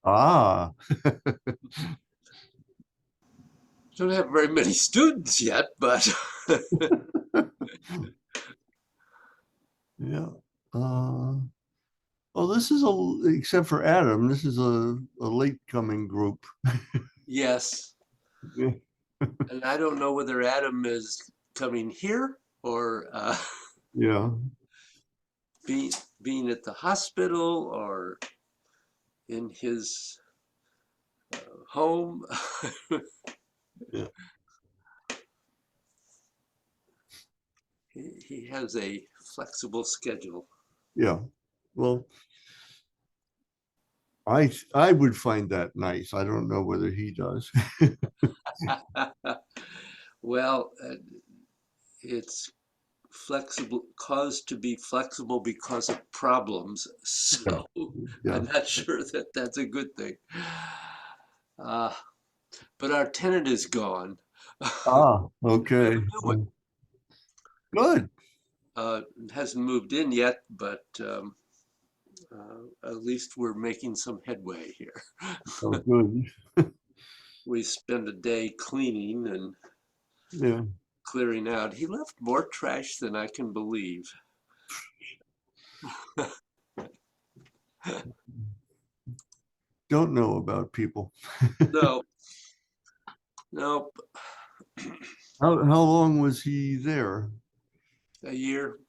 Ah, Don't have very many students yet, but yeah. Uh, well, this is except for Adam, this is a late coming group. yes. Yeah. And I don't know whether Adam is coming here or Yeah. being being at the hospital or in his home. Yeah. He has a flexible schedule. Yeah. Well, I would find that nice. I don't know whether he does. Well, it's flexible, caused to be flexible because of problems. Yeah. So Yeah. I'm not sure that that's a good thing. Uh, but our tenant is gone. Ah, We have a okay. new one. Good. Hasn't moved in yet, but at least we're making some headway here. Oh, good. We spend a day cleaning and Yeah. clearing out. He left more trash than I can believe. Don't know about people. No, no, How long was he there? a year.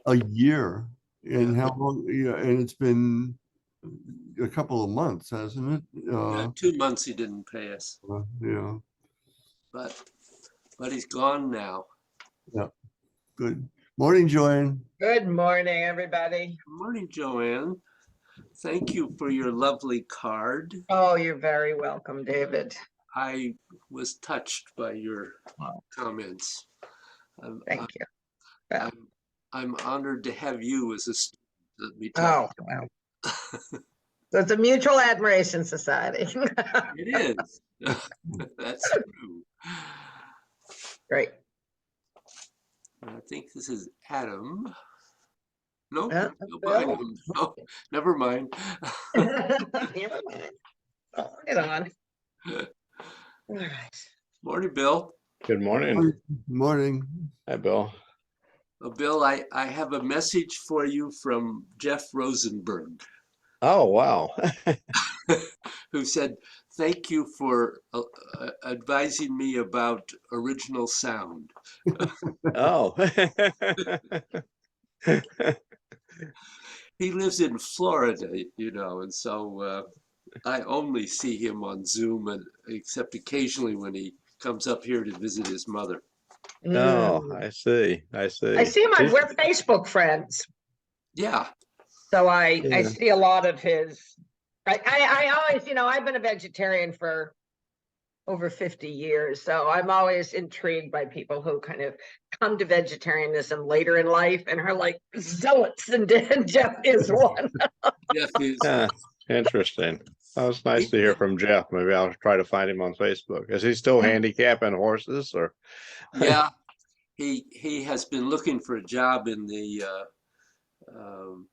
A year. Yeah, And how long? Yeah, and it's been a couple of months, hasn't it? yeah. 2 months he didn't pay us, Yeah. but he's gone now. Yeah. Good. Morning, Joanne. Good morning, everybody. Good morning, Joanne. Thank you for your lovely card. Oh, you're very welcome, David. I was touched by your Wow. comments. I'm, Thank you. Yeah. I'm honored to have you as a student. Let me tell Oh, well. So it's a mutual admiration society. you. It is. That's true. Great. I think this is Adam. No, Yeah, no, behind Bill. him. No, never mind. Never mind. Oh, get on. All right. Morning, Bill. Good morning. Morning. Hi, Bill. Bill, I have a message for you from Jeff Rosenberg, Oh, wow. who said, "Thank you for advising me about original sound." Oh. He lives in Florida, and so I only see him on Zoom, and except occasionally when he comes up here to visit his mother. Oh, Mm. I see. I I see. see him on, we're Facebook friends. Yeah, So I Yeah. see a lot of his, I always, I've been a vegetarian for over 50 years. So I'm always intrigued by people who kind of come to vegetarianism later in life and are like zealots, and Jeff is one. Jeff is. Huh, interesting. That was nice to hear from Jeff. Maybe I'll try to find him on Facebook. Is he still handicapping horses or? Yeah, he has been looking for a job in the um,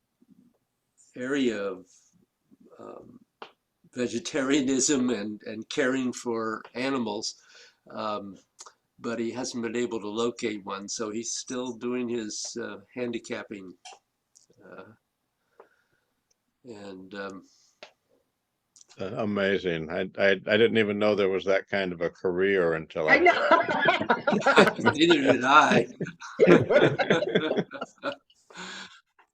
area of um, vegetarianism and caring for animals, um, but he hasn't been able to locate one. So he's still doing his handicapping, uh, and Amazing. I didn't even know there was that kind of a career until I I. know. neither did I.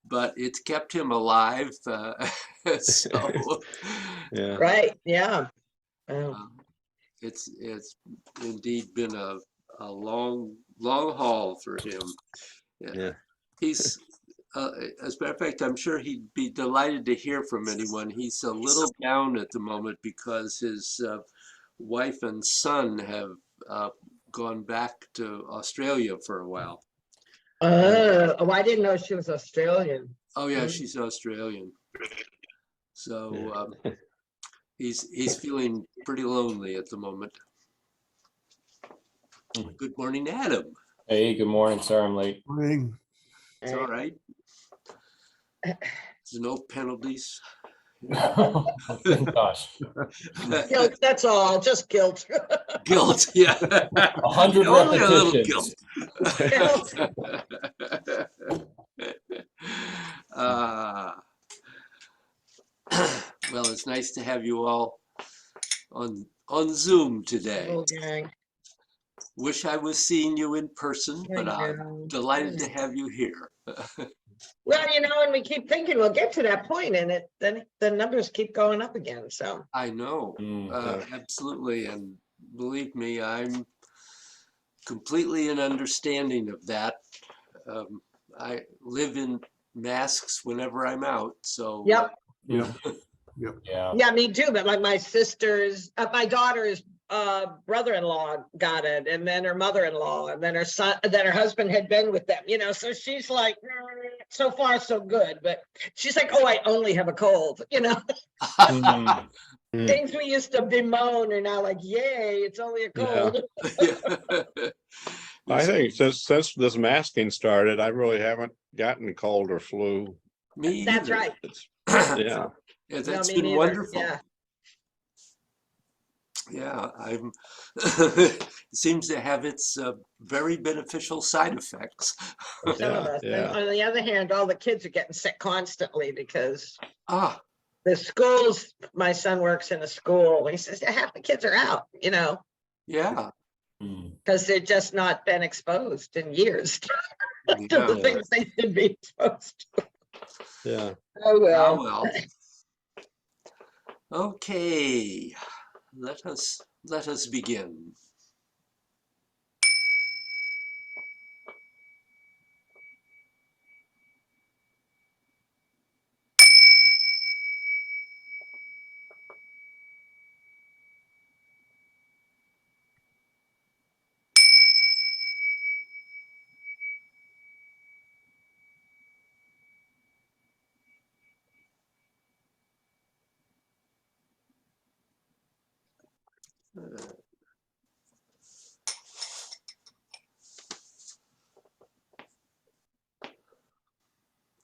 But it's kept him alive. So Yeah. Right. Yeah. Oh. it's indeed been a long haul for him. Yeah. Yeah. He's as a matter of fact, I'm sure he'd be delighted to hear from anyone. He's a little down at the moment because his wife and son have uh, gone back to Australia for a while. Oh, I didn't know she was Australian. Oh yeah, she's Australian. So he's feeling pretty lonely at the moment. Good morning, Adam. Hey, good morning. Sorry I'm late. Morning. It's all right. There's no penalties Thank gosh. Guilt, that's all, just guilt. Guilt, yeah. 100 Only a little guilt. repetitions. Uh, well, it's nice to have you all on Zoom today. Oh, gang. Wish I was seeing you in person, I but I'm know. delighted to have you here. Well, and we keep thinking we'll get to that point and then the numbers keep going up again, so. I know, Mm, absolutely, and believe me, I'm completely in understanding of that. I live in masks whenever I'm out, so. Yep, Yeah. yeah. yeah, me too, but like my daughter's brother-in-law got it, and then her mother-in-law, and then her son, then her husband had been with them, so she's like, so far so good, but she's like, oh, I only have a cold, Mm, things we used to bemoan are now like, yay, it's only a Yeah. cold. I think since this masking started, I really haven't gotten cold or flu. Me That's either. right. It's, yeah. Yeah, No, that's me been neither. wonderful. Yeah, Yeah, it seems to have its very beneficial side effects. some of Yeah, us. And yeah. on the other hand, all the kids are getting sick constantly because Ah, the schools, my son works in a school, he says half the kids are out, yeah. mm. because they've just not been exposed in years to the Yeah. things they should be exposed to. Yeah. Oh, Ah, well. well. Okay, let us begin.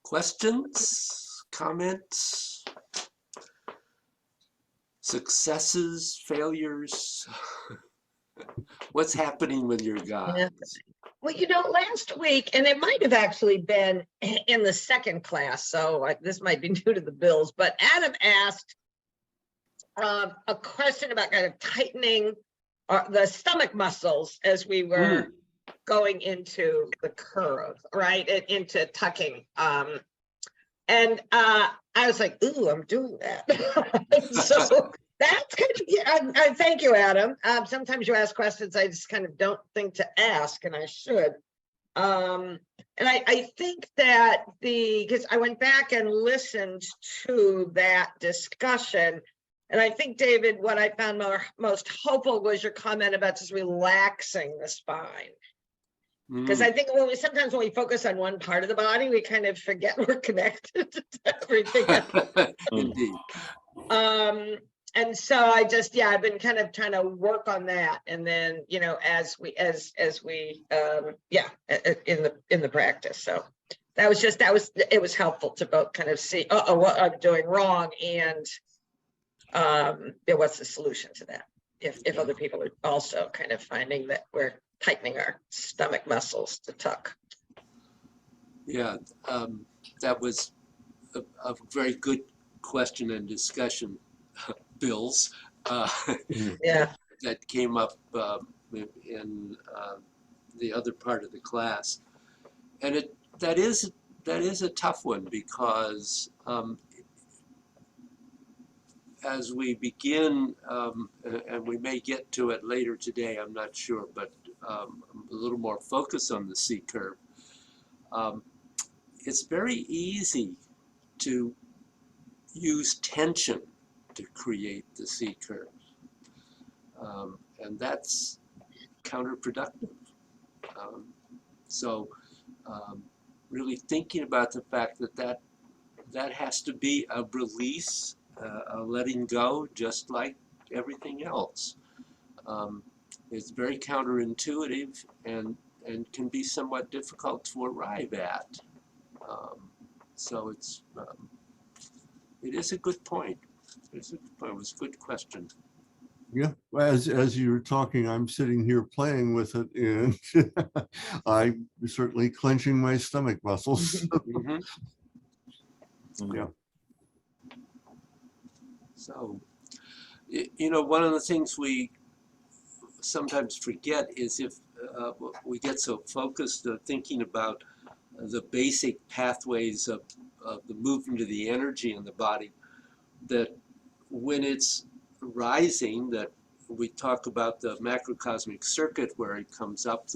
Questions, comments, successes, failures? What's happening with your guy? Yeah. Well, last week, and it might have actually been in the second class, so this might be new to the Bills, but Adam asked a question about kind of tightening the stomach muscles as we were going into the curve, right? And into tucking. And I was like, ooh, I'm doing that. So that's kind of, I thank you, Adam. Sometimes you ask questions I just kind of don't think to ask, and I should. And I think that because I went back and listened to that discussion, and I think, David, what I found most hopeful was your comment about just relaxing the spine. Because I think sometimes when we focus on one part of the body, we kind of forget we're connected to everything else. Indeed. And so I've been kind of trying to work on that. And then, as we in the practice. So it was helpful to both kind of see, what I'm doing wrong and what's the solution to that? If other people are also kind of finding that we're tightening our stomach muscles to tuck. Yeah, that was a very good question and discussion, Bills, Yeah. that came up in the other part of the class. And that is a tough one because as we begin, and we may get to it later today, I'm not sure, but a little more focus on the C curve. It's very easy to use tension to create the C curve. And that's counterproductive. So really thinking about the fact that has to be a release, a letting go, just like everything else. It's very counterintuitive and can be somewhat difficult to arrive at. So it is a good point. It was a good question. Yeah, as you were talking, I'm sitting here playing with it, and I'm certainly clenching my stomach muscles. Mhm. Yeah. So, you know, one of the things we sometimes forget is if we get so focused on thinking about the basic pathways of the movement of the energy in the body, that when it's rising, that we talk about the macrocosmic circuit where it comes up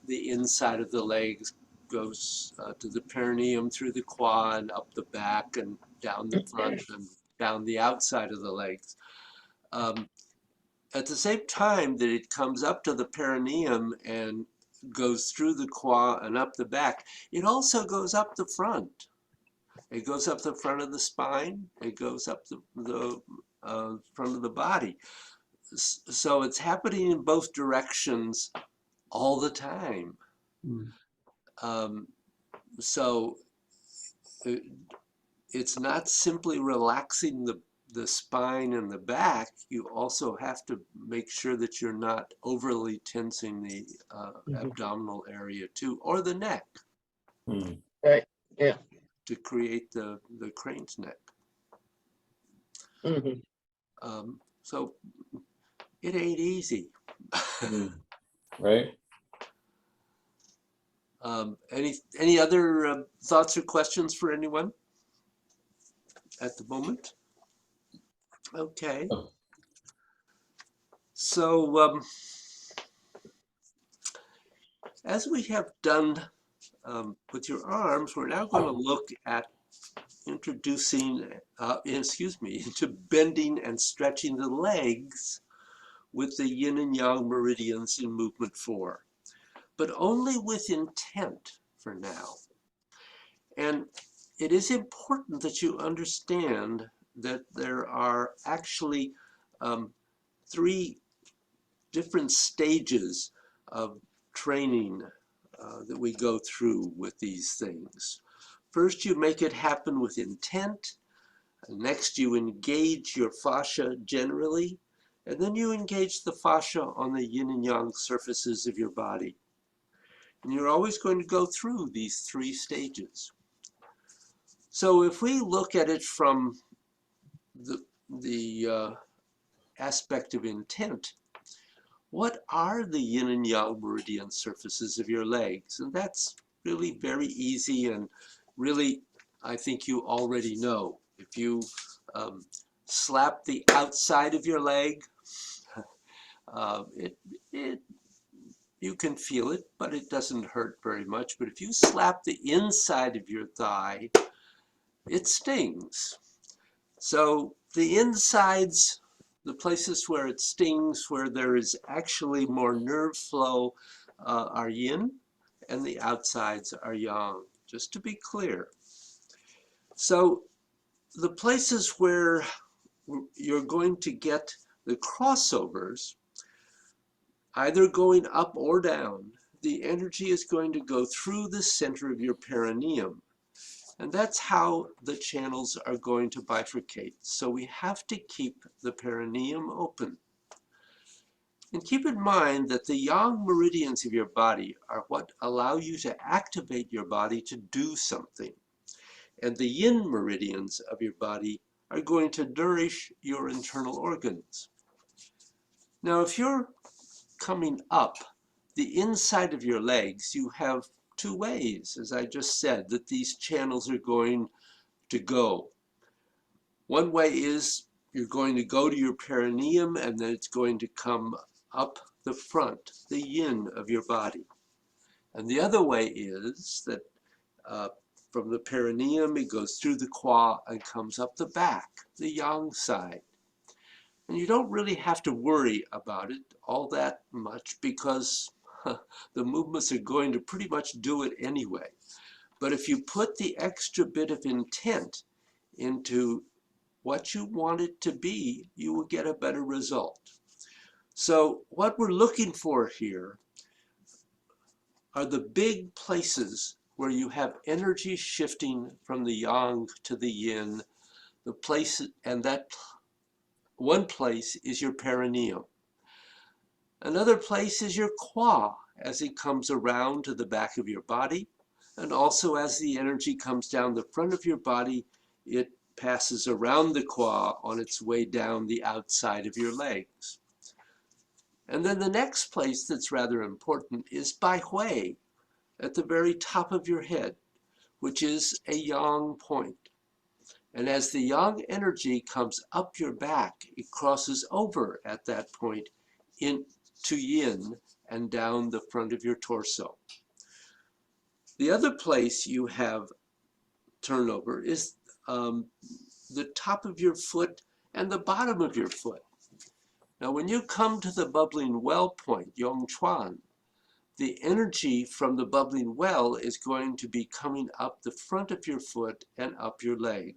the inside of the legs, goes to the perineum, through the quad, and up the back, and down the front, and down the outside of the legs. At the same time that it comes up to the perineum and goes through the quad and up the back, it also goes up the front. It goes up the front of the spine. It goes up the front of the body. So it's happening in both directions all the time. Mm. So it's not simply relaxing the spine and the back. You also have to make sure that you're not overly tensing the abdominal area too, or the neck. Right. Yeah. To create the crane's neck. So it ain't easy. Right. Any other thoughts or questions for anyone at the moment? Okay. So as we have done with your arms, we're now going to look at introducing, into bending and stretching the legs with the yin and yang meridians in movement 4, but only with intent for now. And it is important that you understand that there are actually 3 different stages of training that we go through with these things. First, you make it happen with intent. Next, you engage your fascia generally, and then you engage the fascia on the yin and yang surfaces of your body. And you're always going to go through these 3 stages. So if we look at it from the aspect of intent, what are the yin and yang meridian surfaces of your legs? And that's really very easy, and really, I think you already know. If you slap the outside of your leg, you can feel it, but it doesn't hurt very much. But if you slap the inside of your thigh, it stings. So the insides, the places where it stings, where there is actually more nerve flow, are yin, and the outsides are yang, just to be clear. So the places where you're going to get the crossovers, either going up or down, the energy is going to go through the center of your perineum. And that's how the channels are going to bifurcate. So we have to keep the perineum open. And keep in mind that the yang meridians of your body are what allow you to activate your body to do something. And the yin meridians of your body are going to nourish your internal organs. Now, if you're coming up the inside of your legs, you have 2 ways, as I just said, that these channels are going to go. One way is you're going to go to your perineum, and then it's going to come up the front, the yin of your body. And the other way is that from the perineum, it goes through the qua and comes up the back, the yang side. And you don't really have to worry about it all that much, because the movements are going to pretty much do it anyway. But if you put the extra bit of intent into what you want it to be, you will get a better result. So what we're looking for here are the big places where you have energy shifting from the yang to the yin, The place, and that one place is your perineum. Another place is your qua as it comes around to the back of your body. And also as the energy comes down the front of your body, it passes around the qua on its way down the outside of your legs. And then the next place that's rather important is Bai Hui, at the very top of your head, which is a yang point. And as the yang energy comes up your back, it crosses over at that point into yin and down the front of your torso. The other place you have turnover is the top of your foot and the bottom of your foot. Now, when you come to the bubbling well point, Yongchuan, the energy from the bubbling well is going to be coming up the front of your foot and up your leg.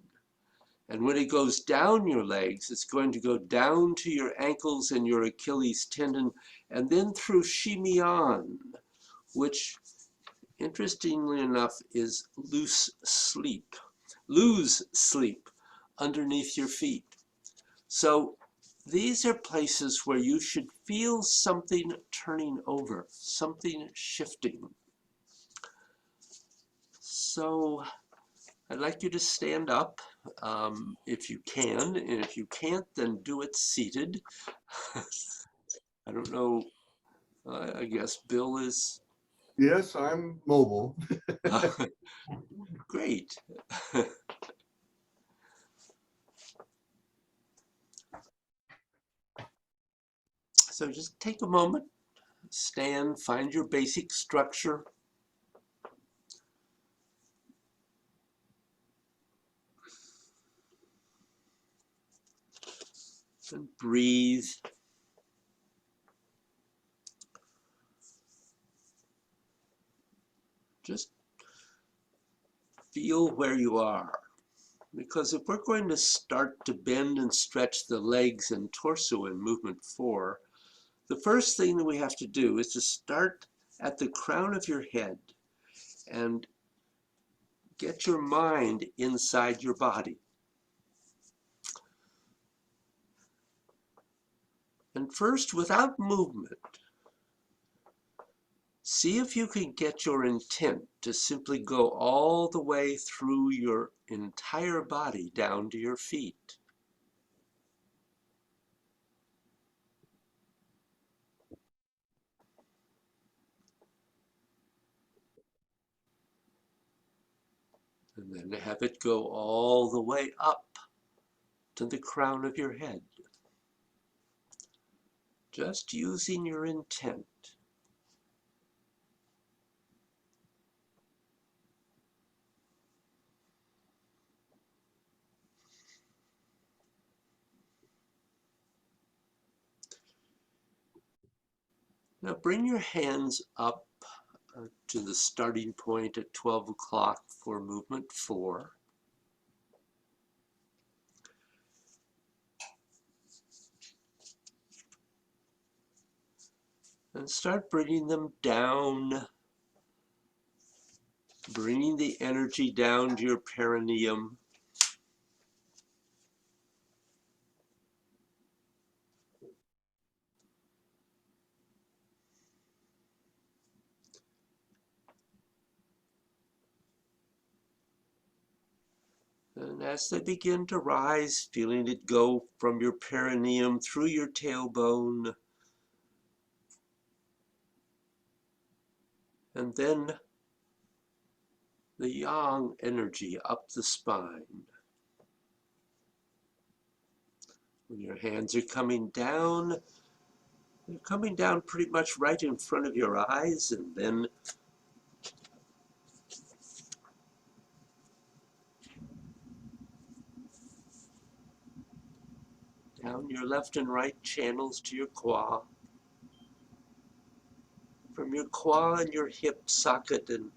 And when it goes down your legs, it's going to go down to your ankles and your Achilles tendon, and then through Shimian, which, interestingly enough, is loose sleep underneath your feet. So these are places where you should feel something turning over, something shifting. So I'd like you to stand up if you can, and if you can't, then do it seated. I don't know, I guess Bill is... Yes, I'm mobile. Great. So just take a moment, stand, find your basic structure. And breathe. Just feel where you are. Because if we're going to start to bend and stretch the legs and torso in movement 4, the first thing that we have to do is to start at the crown of your head and get your mind inside your body. And first, without movement, see if you can get your intent to simply go all the way through your entire body down to your feet. And then have it go all the way up to the crown of your head. Just using your intent. Now bring your hands up to the starting point at 12 o'clock for movement 4. And start bringing them down, bringing the energy down to your perineum. And as they begin to rise, feeling it go from your perineum through your tailbone, and then the yang energy up the spine. When your hands are coming down, they're coming down pretty much right in front of your eyes, and then down your left and right channels to your qua. From your qua and your hip socket and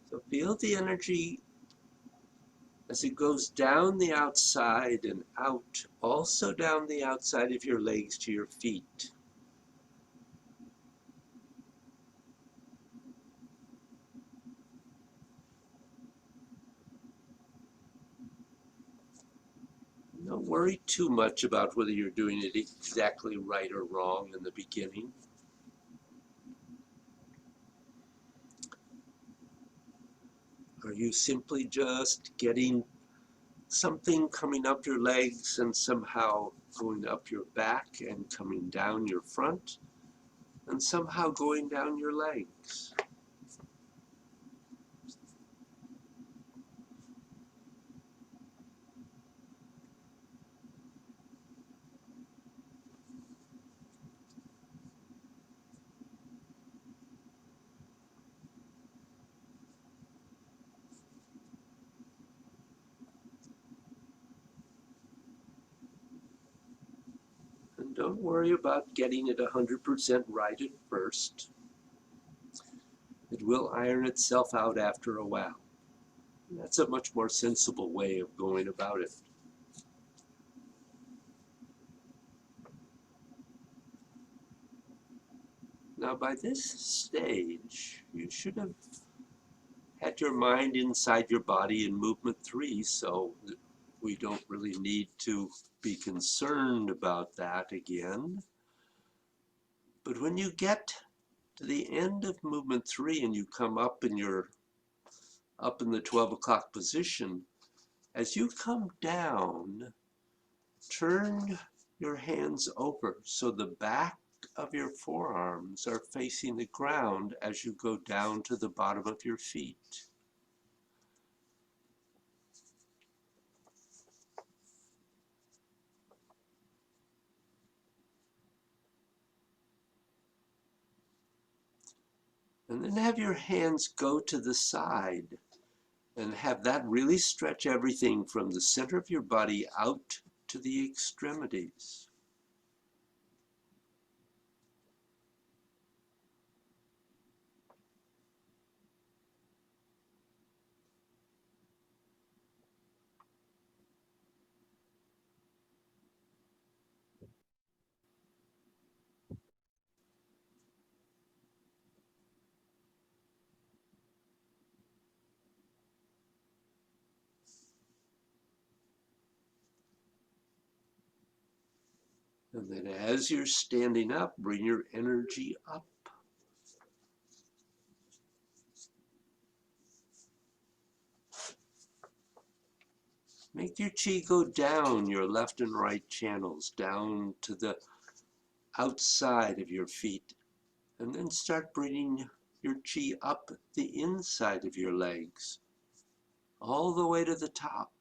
so feel the energy as it goes down the outside and out, also down the outside of your legs to your feet. Don't worry too much about whether you're doing it exactly right or wrong in the beginning. Are you simply just getting something coming up your legs and somehow going up your back and coming down your front and somehow going down your legs? And don't worry about getting it 100% right at first. It will iron itself out after a while. That's a much more sensible way of going about it. Now, by this stage, you should have had your mind inside your body in movement 3, so we don't really need to be concerned about that again. But when you get to the end of movement 3 and you come up in the 12 o'clock position, as you come down, turn your hands over so the back of your forearms are facing the ground as you go down to the bottom of your feet. And then have your hands go to the side and have that really stretch everything from the center of your body out to the extremities. And then as you're standing up, bring your energy up. Make your chi go down your left and right channels, down to the outside of your feet. And then start bringing your chi up the inside of your legs, all the way to the top.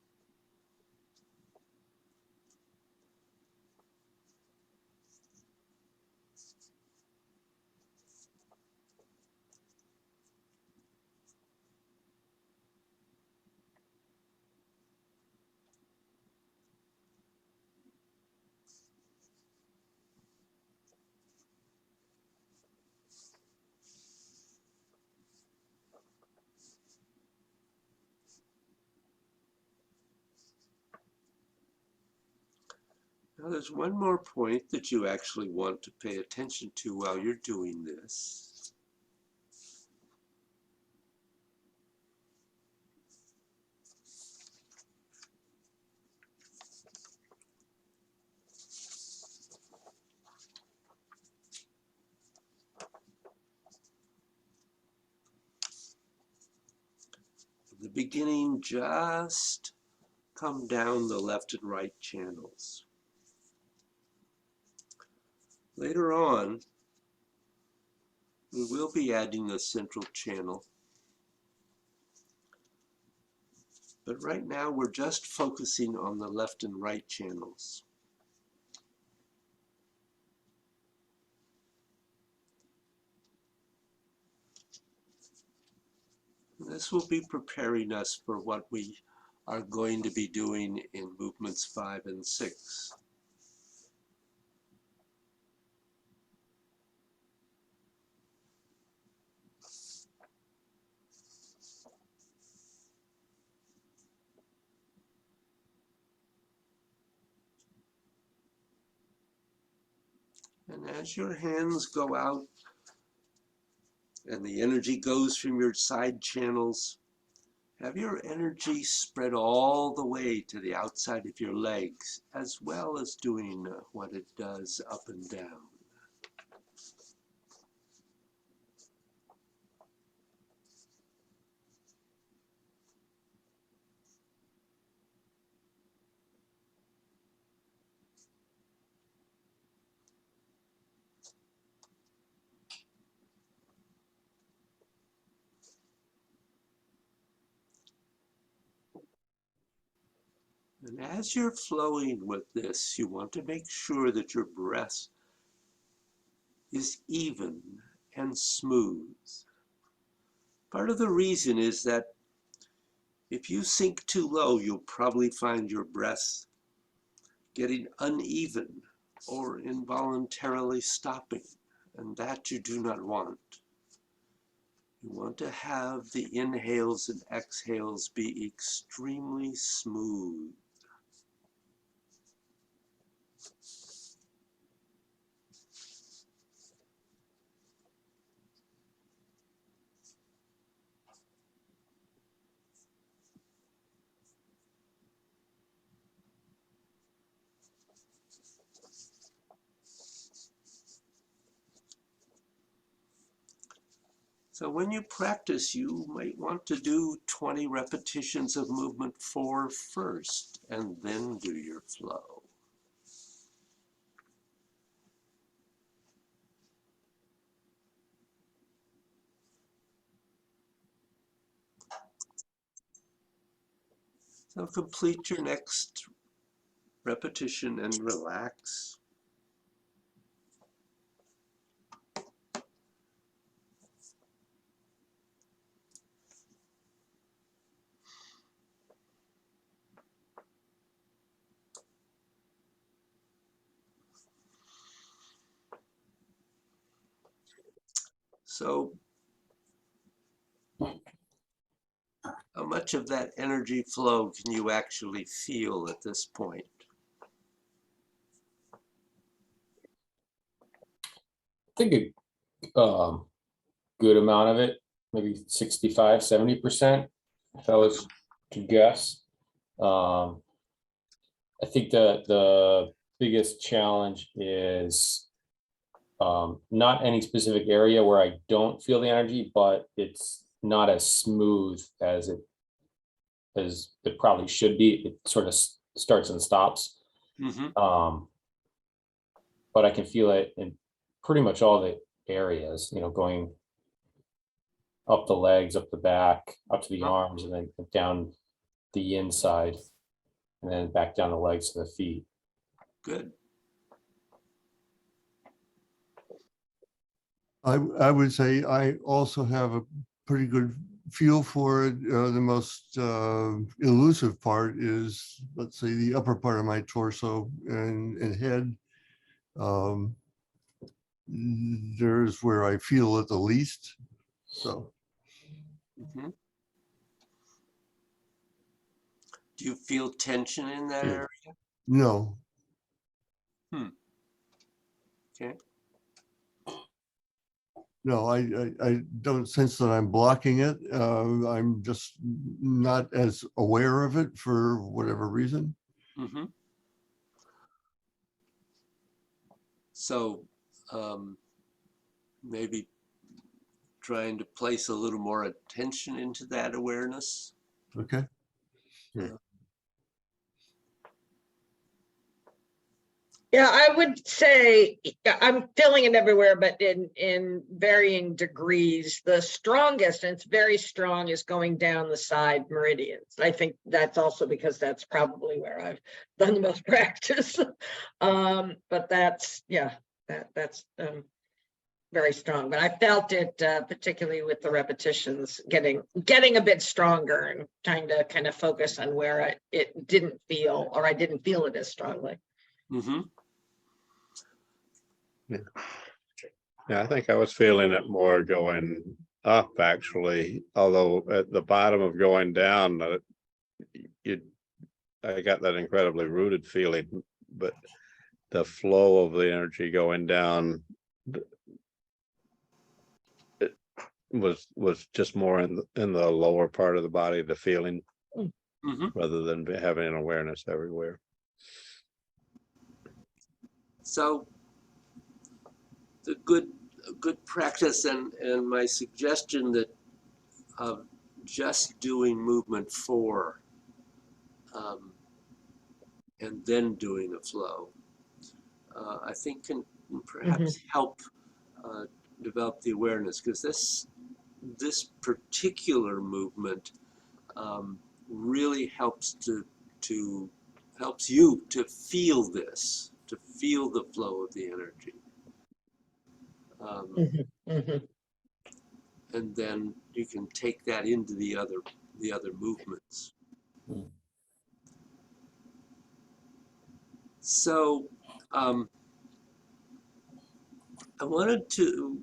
Now there's one more point that you actually want to pay attention to while you're doing this. At the beginning, just come down the left and right channels. Later on, we will be adding the central channel. But right now, we're just focusing on the left and right channels. This will be preparing us for what we are going to be doing in movements 5 and 6. And as your hands go out and the energy goes from your side channels, have your energy spread all the way to the outside of your legs, as well as doing what it does up and down. And as you're flowing with this, you want to make sure that your breath is even and smooth. Part of the reason is that if you sink too low, you'll probably find your breath getting uneven or involuntarily stopping, and that you do not want. You want to have the inhales and exhales be extremely smooth. So when you practice, you might want to do 20 repetitions of movement 4 first, and then do your flow. So complete your next repetition and relax. So how much of that energy flow can you actually feel at this point? I think a good amount of it, maybe 65, 70%, if I was to guess. I think the biggest challenge is not any specific area where I don't feel the energy, but it's not as smooth as it probably should be. It sort of starts and stops. Mm-hmm. But I can feel it in pretty much all the areas, going up the legs, up the back, up to the arms, and then down the inside, and then back down the legs to the feet. Good. I would say I also have a pretty good feel for it. The most elusive part is, let's say, the upper part of my torso and head. There's where I feel it the least. So. Mm-hmm. Do you feel tension in that area? No. Okay. No, I don't sense that I'm blocking it. I'm just not as aware of it for whatever reason. Mm-hmm. So maybe trying to place a little more attention into that awareness. Okay. Yeah, I would say I'm feeling it everywhere, but in varying degrees. The strongest, and it's very strong, is going down the side meridians. I think that's also because that's probably where I've done the most practice. But that's very strong. But I felt it particularly with the repetitions getting a bit stronger and trying to kind of focus on where it didn't feel, or I didn't feel it as strongly. Mm-hmm. Yeah, I think I was feeling it more going up, actually, although at the bottom of going down, I got that incredibly rooted feeling, but the flow of the energy going down it was just more in the lower part of the body, the feeling, Mhm. rather than having an awareness everywhere. So the good practice and my suggestion that of just doing movement 4 and then doing a flow, I think can perhaps help develop the awareness, because this particular movement really helps helps you to feel this, to feel the flow of the energy. Mhm, mhm. And then you can take that into the other movements. Mm. So I wanted to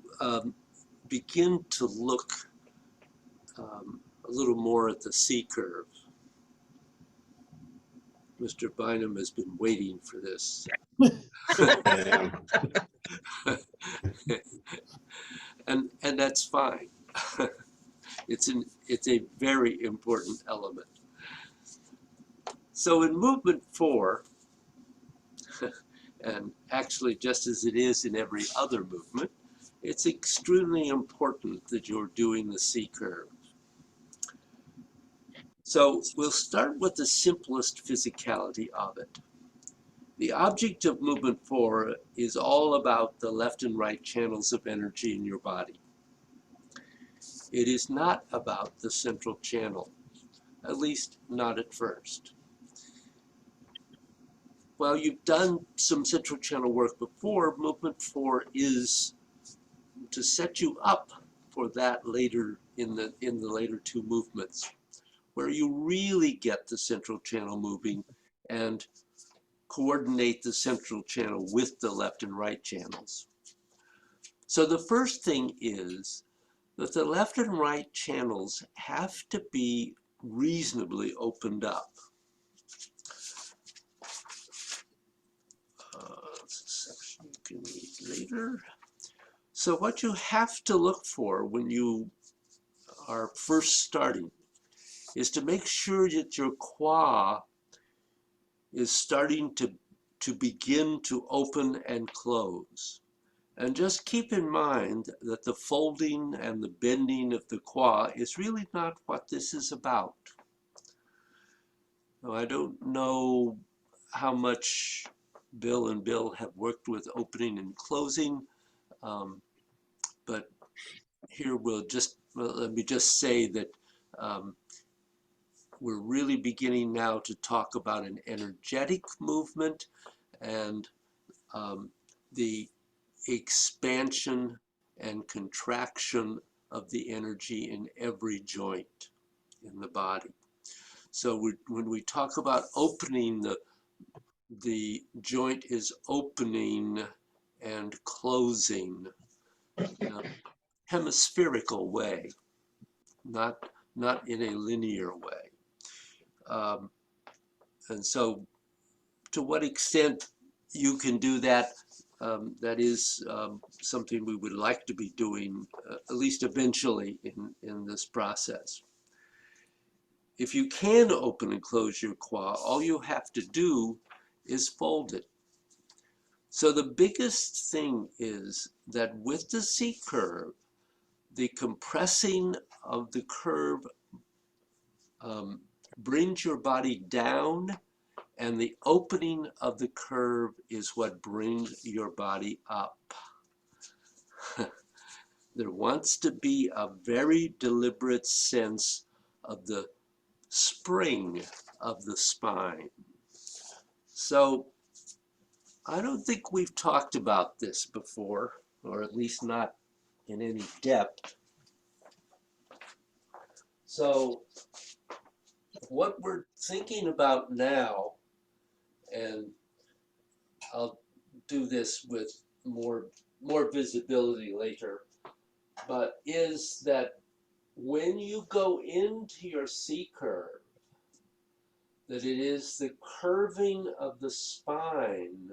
begin to look a little more at the C curve. Mr. Bynum has been waiting for this. And that's fine. It's a very important element. So in movement 4, and actually just as it is in every other movement, it's extremely important that you're doing the C curve. So we'll start with the simplest physicality of it. The object of movement 4 is all about the left and right channels of energy in your body. It is not about the central channel, at least not at first. While you've done some central channel work before, movement 4 is to set you up for that later in the later 2 movements, where you really get the central channel moving and coordinate the central channel with the left and right channels. So the first thing is that the left and right channels have to be reasonably opened up. It's a section you can read later. So what you have to look for when you are first starting is to make sure that your qua is starting to begin to open and close. And just keep in mind that the folding and the bending of the qua is really not what this is about. Now, I don't know how much Bill and Bill have worked with opening and closing, but here let me just say that we're really beginning now to talk about an energetic movement and the expansion and contraction of the energy in every joint in the body. So when we talk about opening, the joint is opening and closing in a hemispherical way, not in a linear way. And so to what extent you can do that, that is something we would like to be doing, at least eventually in this process. If you can open and close your qua, all you have to do is fold it. So the biggest thing is that with the C curve, the compressing of the curve brings your body down, and the opening of the curve is what brings your body up. There wants to be a very deliberate sense of the spring of the spine. So I don't think we've talked about this before, or at least not in any depth. So what we're thinking about now, and I'll do this with more visibility later, but is that when you go into your C curve, that it is the curving of the spine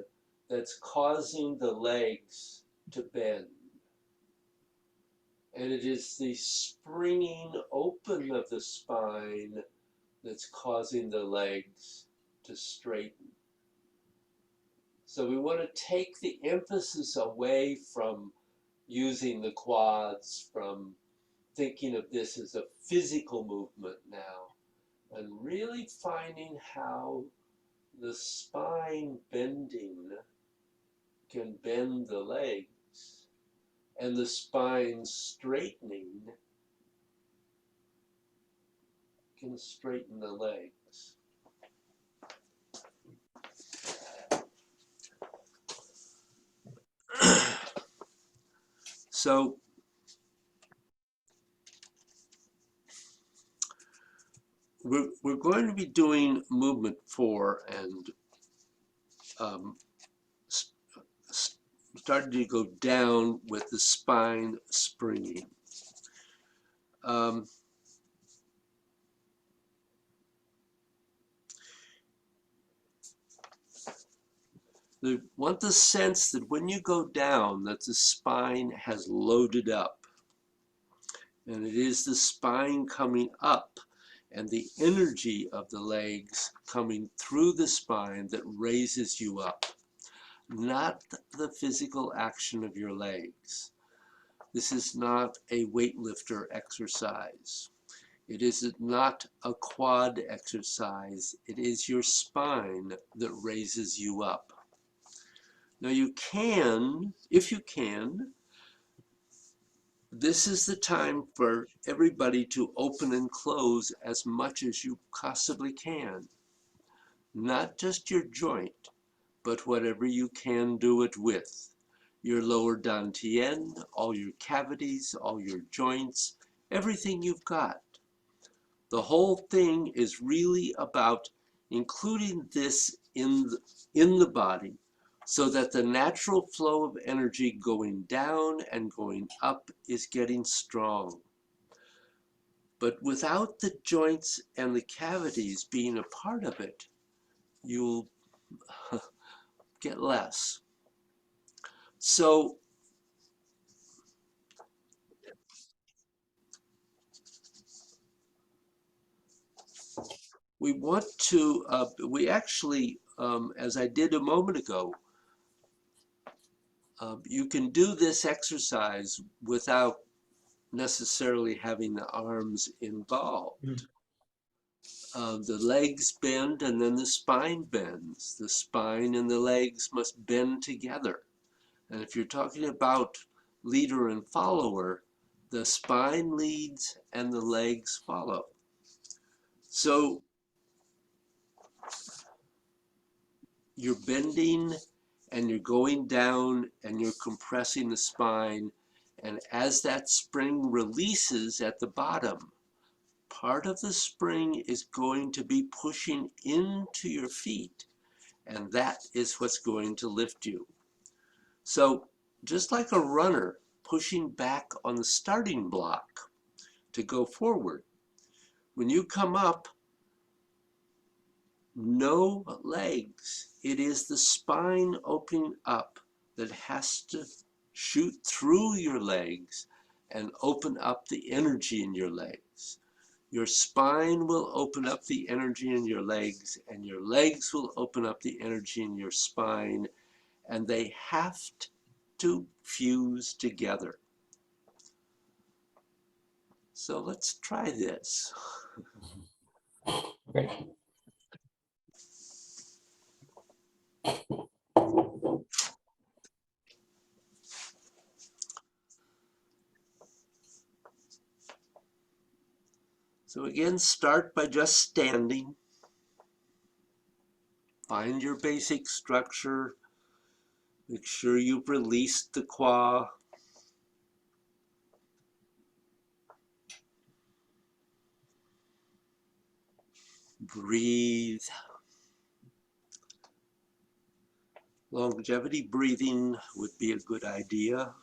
that's causing the legs to bend. And it is the springing open of the spine that's causing the legs to straighten. So we want to take the emphasis away from using the quads, from thinking of this as a physical movement now, and really finding how the spine bending can bend the legs, and the spine straightening can straighten the legs. So we're going to be doing movement 4 and starting to go down with the spine springing. Want the sense that when you go down, that the spine has loaded up, and it is the spine coming up and the energy of the legs coming through the spine that raises you up, not the physical action of your legs. This is not a weightlifter exercise. It is not a quad exercise. It is your spine that raises you up. Now you can, if you can, this is the time for everybody to open and close as much as you possibly can. Not just your joint, but whatever you can do it with. Your lower dantian, all your cavities, all your joints, everything you've got. The whole thing is really about including this in the body, so that the natural flow of energy going down and going up is getting strong. But without the joints and the cavities being a part of it, you'll get less. So we want to, we actually, as I did a moment ago, you can do this exercise without necessarily having the arms involved. The legs bend and then the spine bends. The spine and the legs must bend together. And if you're talking about leader and follower, the spine leads and the legs follow. So you're bending and you're going down and you're compressing the spine. And as that spring releases at the bottom, part of the spring is going to be pushing into your feet. And that is what's going to lift you. So just like a runner pushing back on the starting block to go forward, when you come up, no legs. It is the spine opening up that has to shoot through your legs and open up the energy in your legs. Your spine will open up the energy in your legs, and your legs will open up the energy in your spine, and they have to fuse together. So let's try this. Great. So again, start by just standing. Find your basic structure. Make sure you've released the qua. Breathe. Longevity breathing would be a good idea.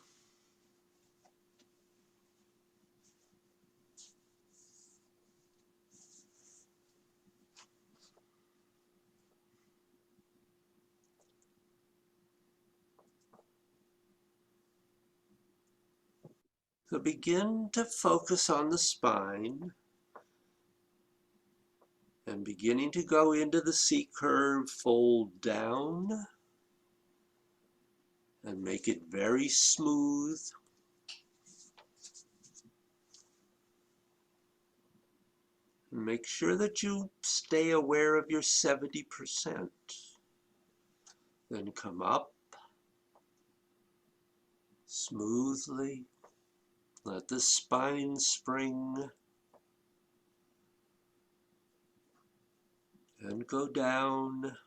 So begin to focus on the spine and beginning to go into the C curve, fold down and make it very smooth. Make sure that you stay aware of your 70%. Then come up smoothly. Let the spine spring. And go down.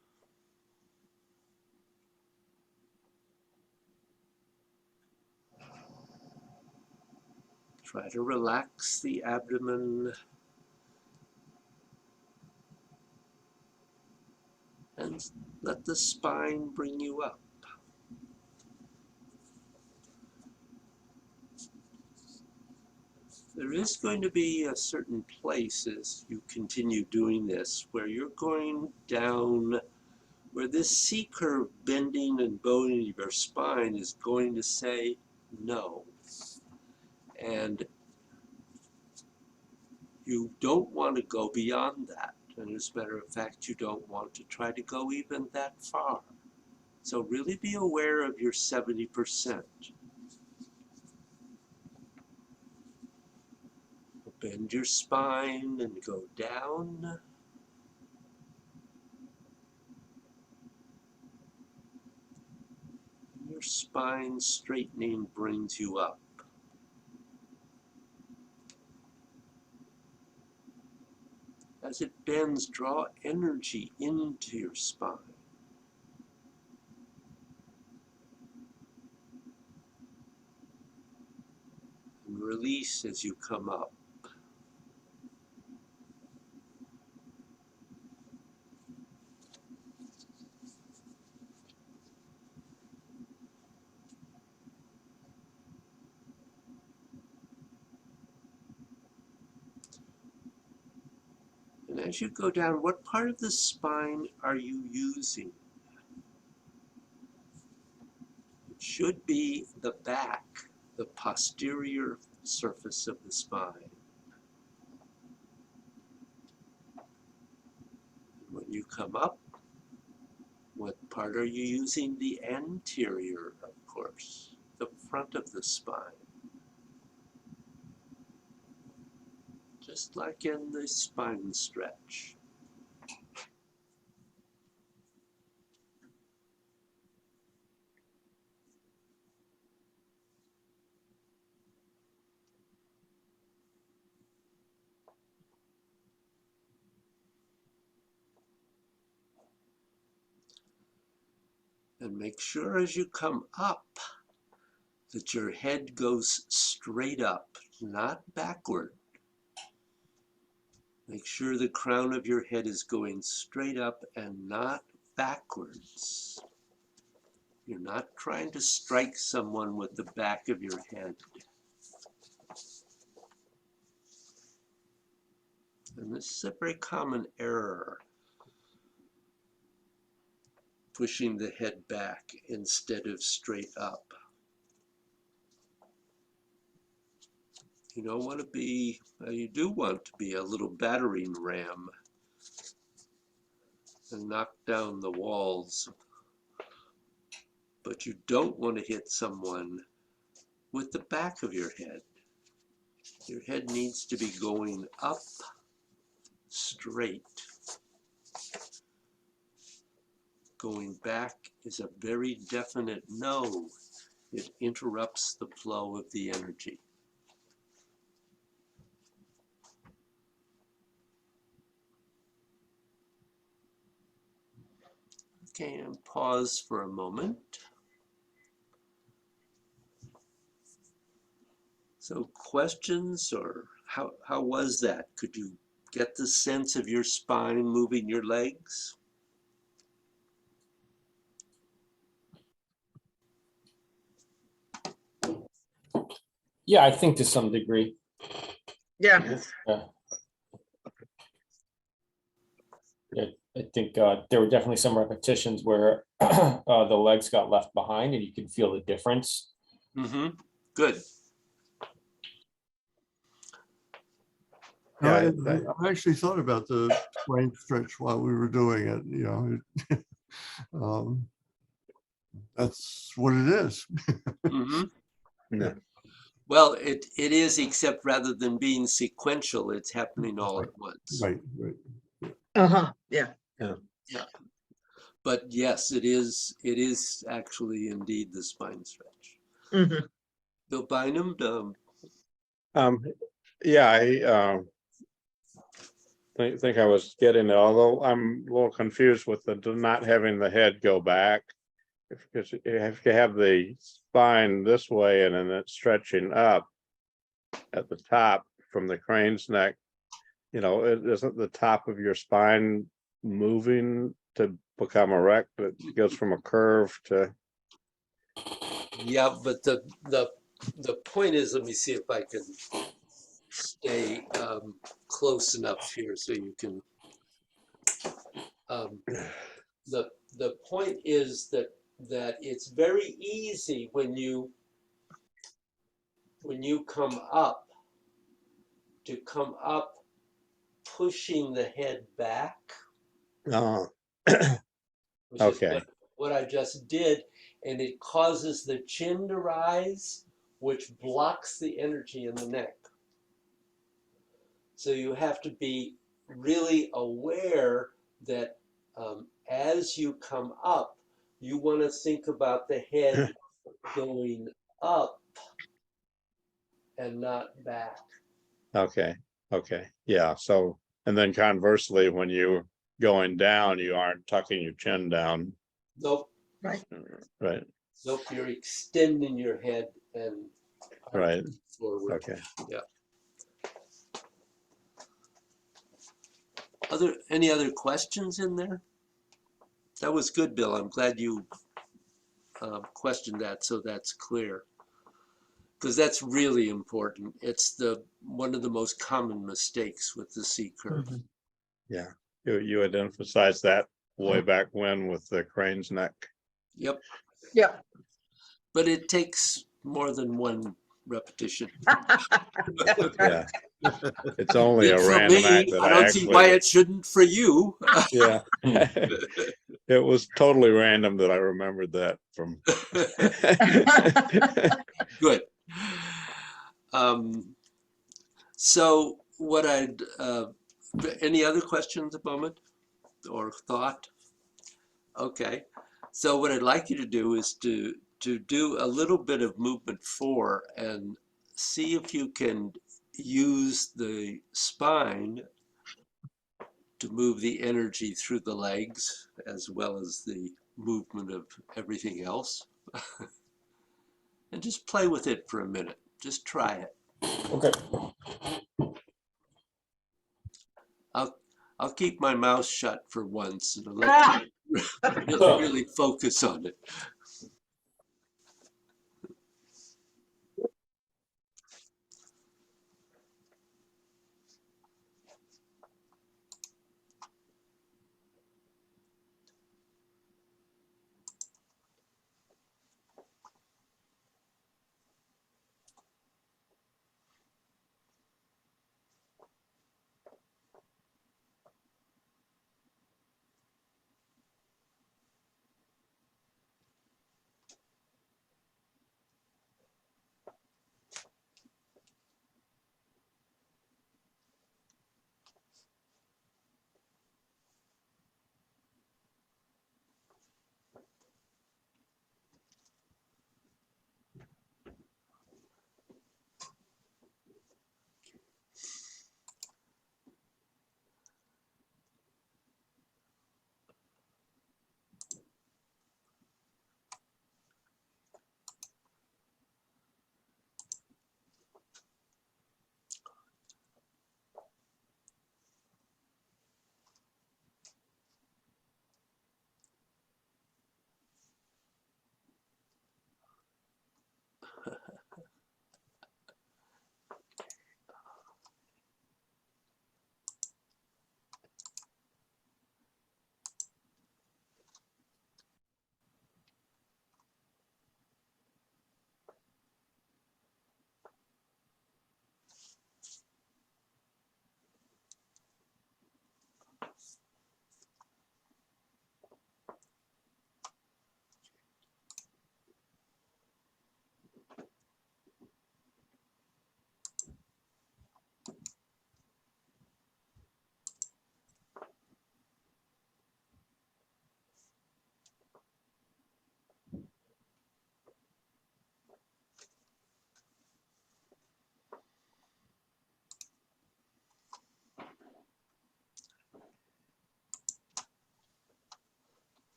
Try to relax the abdomen. And let the spine bring you up. There is going to be a certain place as you continue doing this where you're going down, where this C curve bending and bowing of your spine is going to say no. And you don't want to go beyond that. And as a matter of fact, you don't want to try to go even that far. So really be aware of your 70%. Bend your spine and go down. Your spine straightening brings you up. As it bends, draw energy into your spine. And release as you come up. And as you go down, what part of the spine are you using? It should be the back, the posterior surface of the spine. When you come up, what part are you using? The anterior, of course, the front of the spine. Just like in the spine stretch. And make sure as you come up that your head goes straight up, not backward. Make sure the crown of your head is going straight up and not backwards. You're not trying to strike someone with the back of your head. And this is a very common error. Pushing the head back instead of straight up. You don't want to be, you do want to be a little battering ram and knock down the walls, but you don't want to hit someone with the back of your head. Your head needs to be going up straight. Going back is a very definite no. It interrupts the flow of the energy. Okay, and pause for a moment. So questions, or how was that? Could you get the sense of your spine moving your legs? Yeah, I think to some degree. Yeah. Yeah, I think there were definitely some repetitions where the legs got left behind and you can feel the difference. Mm-hmm. Good. Yeah, I actually thought about the spine stretch while we were doing it, you know. um, That's what it is. Mhm. yeah, Well, it is, except rather than being sequential, it's happening all at once. Right, right. Uh-huh, yeah. Yeah. But yes, it is actually indeed the spine stretch. Mhm. Bill Bynum, um, yeah, I think I was getting it, although I'm a little confused with the not having the head go back. Because if you have the spine this way and then it's stretching up at the top from the crane's neck, you know, isn't the top of your spine moving to become erect? It goes from a curve to, yeah, but the point is, let me see if I can stay close enough here so you can. Um, the point is that it's very easy when you come up to come up pushing the head back, oh, which is okay, what I just did, and it causes the chin to rise, which blocks the energy in the neck. So you have to be really aware that as you come up, you want to think about the head going up and not back. okay, okay, yeah, so, and then conversely, when you're going down, you aren't tucking your chin down, Nope, Right. right, nope, you're extending your head and right, arching forward. okay. Any other questions in there? That was good, Bill. I'm glad you questioned that, so that's clear. Because that's really important. It's one of the most common mistakes with the C curve. Mhm. Yeah, you had emphasized that way back when with the crane's neck. Yep, Yeah. but it takes more than one repetition. That's right. Yeah, it's only Did a for random me, act that I I don't see why actually, it shouldn't for you. yeah. It was totally random that I remembered that from. Good. So what any other questions at the moment or thought? Okay. So what I'd like you to do is to do a little bit of movement 4 and see if you can use the spine to move the energy through the legs as well as the movement of everything else. And just play with it for a minute. Just try it. Okay. I'll keep my mouth shut for once and let Ah, you really focus on it.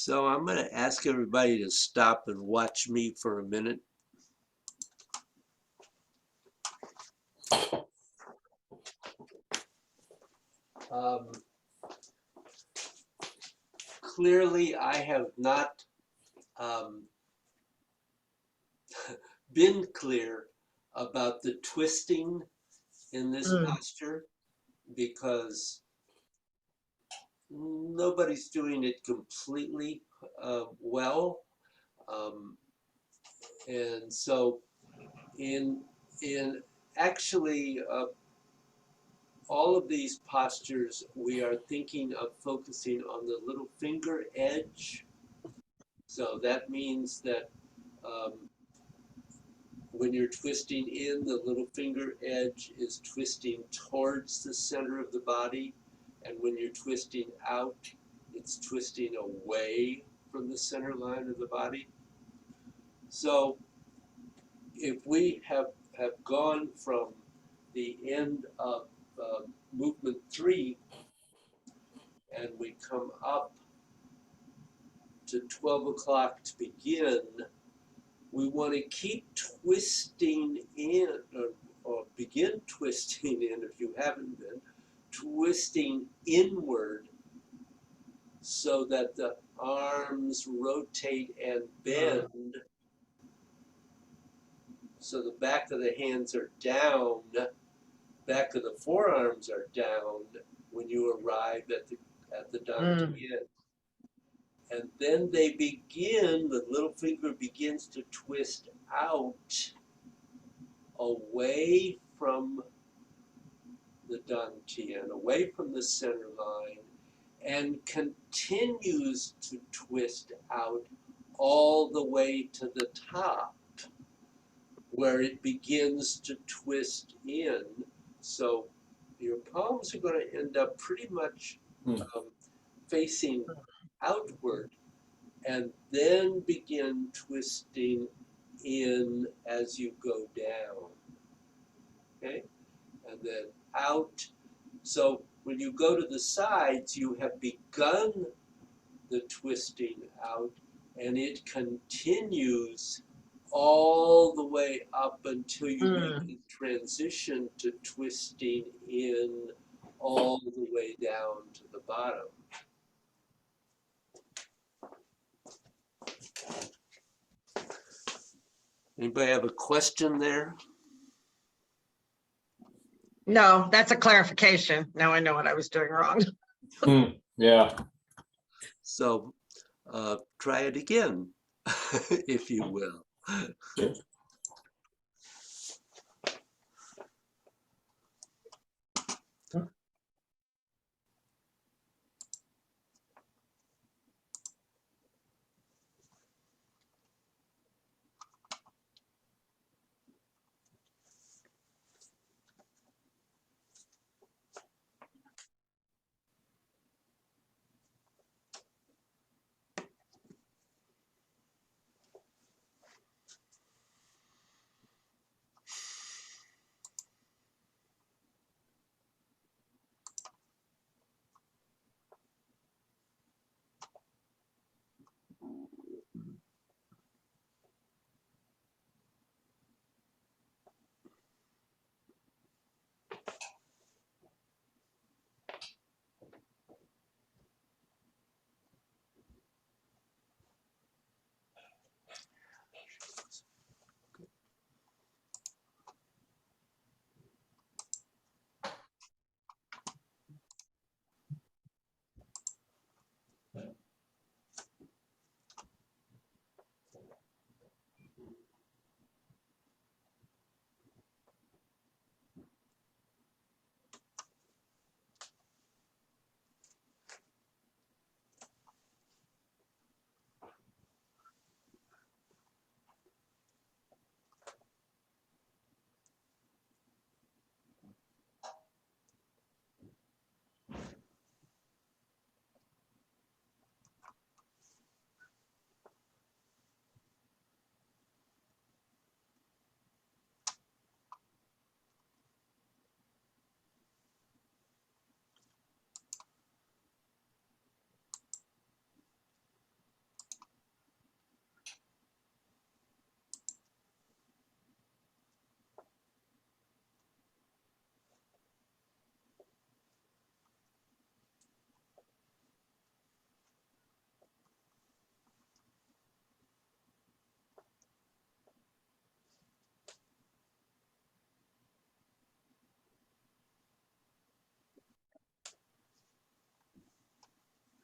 So I'm going to ask everybody to stop and watch me for a minute. Um, Clearly, I have not been clear about the twisting in this posture because nobody's doing it completely well. And so in actually all of these postures, we are thinking of focusing on the little finger edge. So that means that when you're twisting in, the little finger edge is twisting towards the center of the body. And when you're twisting out, it's twisting away from the center line of the body. So if we have gone from the end of movement 3 and we come up to 12 o'clock to begin, we want to keep twisting in, or begin twisting in if you haven't been, twisting inward so that the arms rotate and bend. So the back of the hands are down, back of the forearms are down when you arrive at the dantian. And then they begin, the little finger begins to twist out away from the dantian, away from the center line, and continues to twist out all the way to the top, where it begins to twist in. So your palms are going to end up pretty much facing outward, and then begin twisting in as you go down. Okay? And then out. So when you go to the sides, you have begun the twisting out, and it continues all the way up until you make the transition to twisting in all the way down to the bottom. Anybody have a question there? No, that's a clarification. Now I know what I was doing wrong. Yeah. So try it again, if you will. Sure.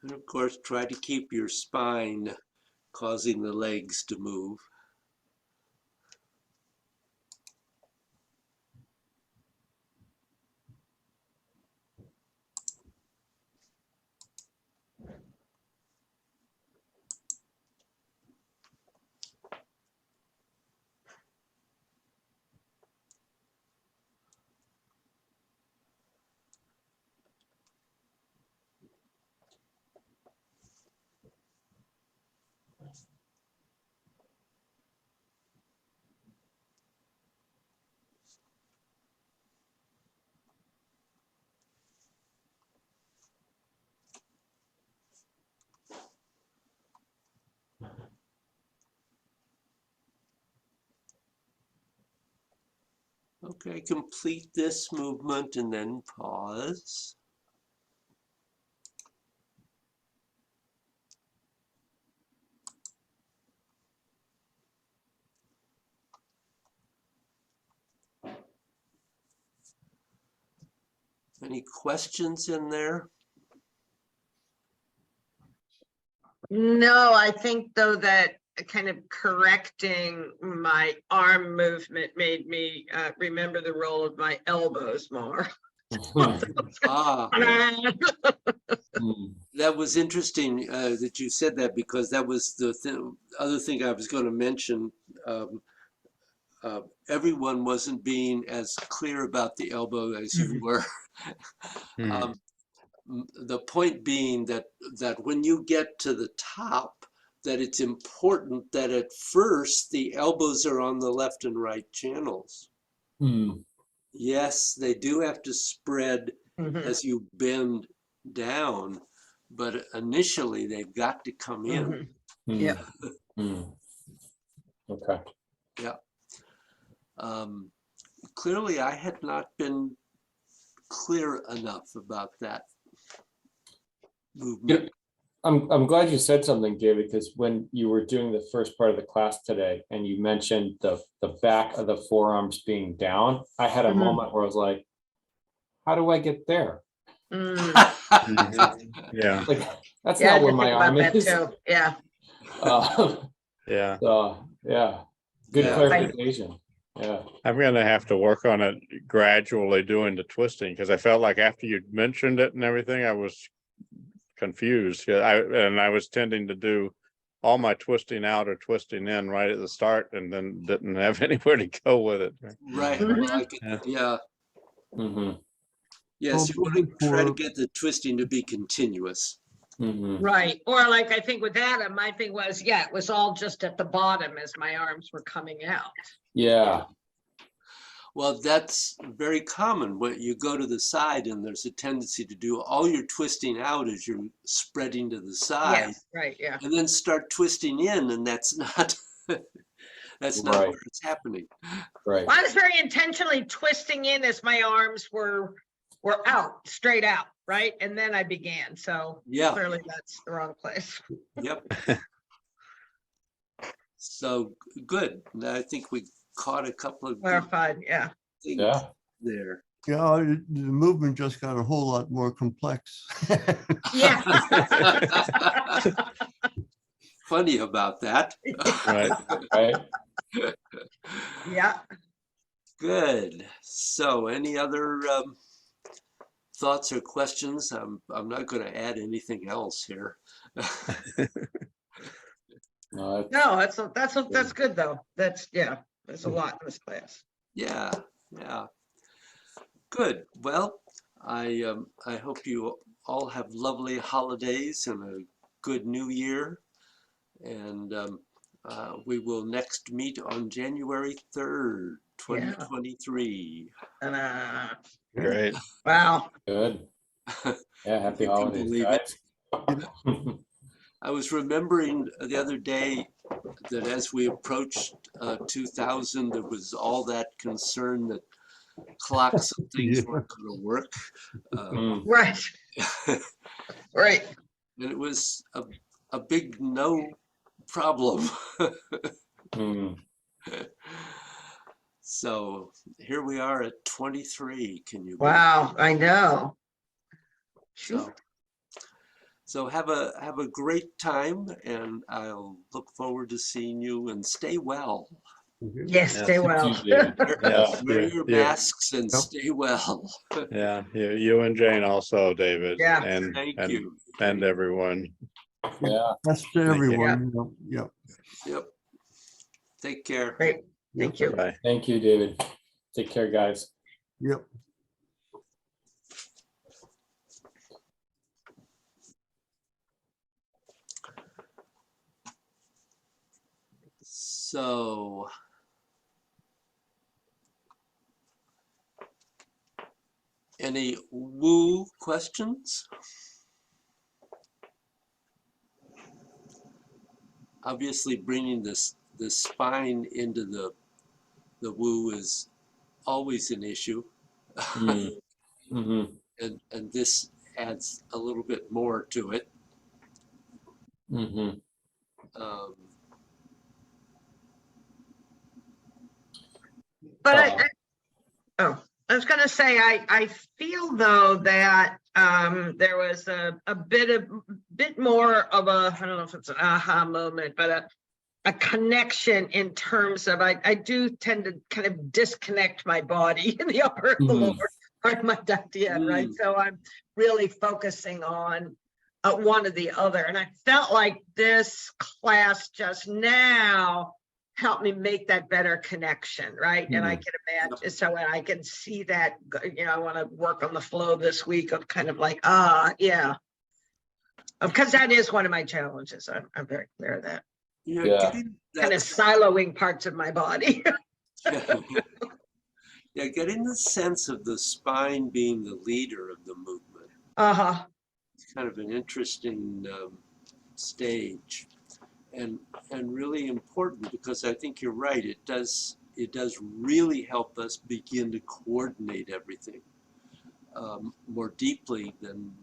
And of course, try to keep your spine causing the legs to move. Okay, complete this movement and then pause. Any questions in there? No, I think though that kind of correcting my arm movement made me remember the role of my elbows more. Ah, Hmm. that was interesting that you said that, because that was the other thing I was going to mention. Everyone wasn't being as clear about the elbow as you were. Hmm. The point being that when you get to the top, that it's important that at first the elbows are on the left and right channels. Hmm. Yes, they do have to spread Mhm, as you bend down, but initially they've got to come in. mhm. Hmm. Yeah. Hmm. Okay. Yeah. Clearly, I had not been clear enough about that movement. I'm glad you said something, David, because when you were doing the first part of the class today and you mentioned the back of the forearms being down, I had a Mhm. moment where I was like, how do I get there? Mm. Yeah, Like, that's Yeah, I not where did my think about arm that is. too. Yeah. yeah. Yeah, good Yeah. clarification. Yeah. I'm gonna have to work on it gradually doing the twisting, because I felt like after you mentioned it and everything, I was confused. Yeah, I was tending to do all my twisting out or twisting in right at the start, and then didn't have anywhere to go with it. Right. Mhm. Well, I could, Yeah. yeah. Hmm. Yes, you want to looking try to for- get the twisting to be continuous. Hmm. Right. Or like I think with Adam, my thing was, yeah, it was all just at the bottom as my arms were coming out. Yeah. Well, that's very common when you go to the side, and there's a tendency to do all your twisting out as you're spreading to the side, Yes, right, yeah. and then start twisting in, and that's not that's not Right. where it's happening. Right. Well, I was very intentionally twisting in as my arms were out, straight out, right? And then I began. So Yeah. clearly that's the wrong place. Yep. So good. I think we caught a couple of good Clarified, yeah. things Yeah. there. Yeah, the movement just got a whole lot more complex. Yeah. Funny about that. Right. Right. Yeah. Good. So any other thoughts or questions? I'm not going to add anything else here. No, No, that's good though. That's, yeah, there's a lot in this class. Yeah, yeah. Good. Well, I hope you all have lovely holidays and a good new year. And we will next meet on January 3rd, 2023. And Great. wow. good. Yeah. Happy You can holidays, believe it. guys. I was remembering the other day that as we approached 2000, there was all that concern that clocks and things Yeah. weren't going to work. Mm. Right, right. And it was a big no problem. Mm. So here we are at 23. Can you believe Wow, I know. it? So have a great time, and I'll look forward to seeing you, and stay well. Yes, stay Yes. well. You, David. Yes, Wear you- your you- masks and Yep. stay well. Yeah, you and Jane also, David. Yeah. And, Thank and, you. and everyone. Yeah. That's to you. everyone. Yep. Yep. Take care. Great, thank you. Bye. Thank you, David. Take care, guys. Yep. So any woo questions? Obviously, bringing the spine into the woo is always an issue. Mm. Mm-hmm. And this adds a little bit more to it. Mm-hmm. Um, But Uh, I was gonna say, I feel though that there was a bit more of a, I don't know if it's an aha moment, but a connection in terms of, I do tend to kind of disconnect my body in the upper and the Mhm. lower part of my dantian, right? Mm. So I'm really focusing on one or the other. And I felt like this class just now helped me make that better connection, right? And I can imagine, so when I can see that, you know, I want to work on the flow this week of kind of like, yeah. Because that is one of my challenges. I'm very clear of that. yeah, Yeah. getting Kind of that, siloing parts of my body. yeah, getting the sense of the spine being the leader of the movement. Uh-huh. It's kind of an interesting stage, and really important, because I think you're right. It does really help us begin to coordinate everything more deeply than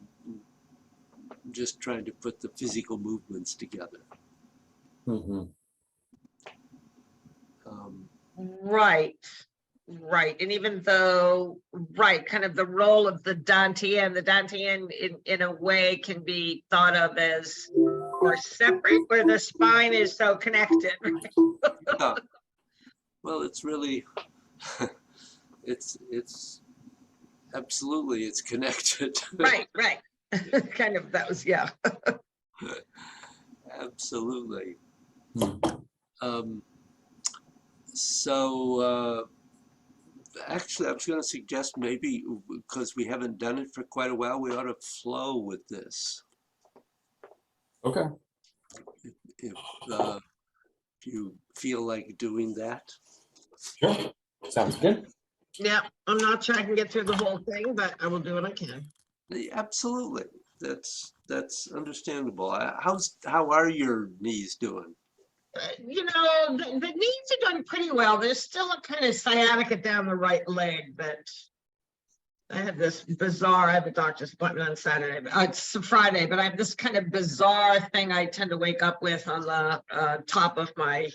just trying to put the physical movements together. Mm-hmm. Right. And even though, right, kind of the role of the dantian in a way can be thought of as more separate, where the spine is so connected. Yeah. Well, it's really, it's absolutely, it's connected. Right. Kind of, that was, yeah. Absolutely. Hmm. So actually, I was going to suggest maybe, because we haven't done it for quite a while, we ought to flow with this. Okay. If you feel like doing that. Sure. Sounds good. Yeah, I'm not sure I can get through the whole thing, but I will do what I can. Absolutely. That's understandable. How are your knees doing? You know, the knees are doing pretty well. There's still a kind of sciatica down the right leg, but I have this bizarre, I have a doctor's appointment on Saturday, it's Friday, but I have this kind of bizarre thing I tend to wake up with on the top of my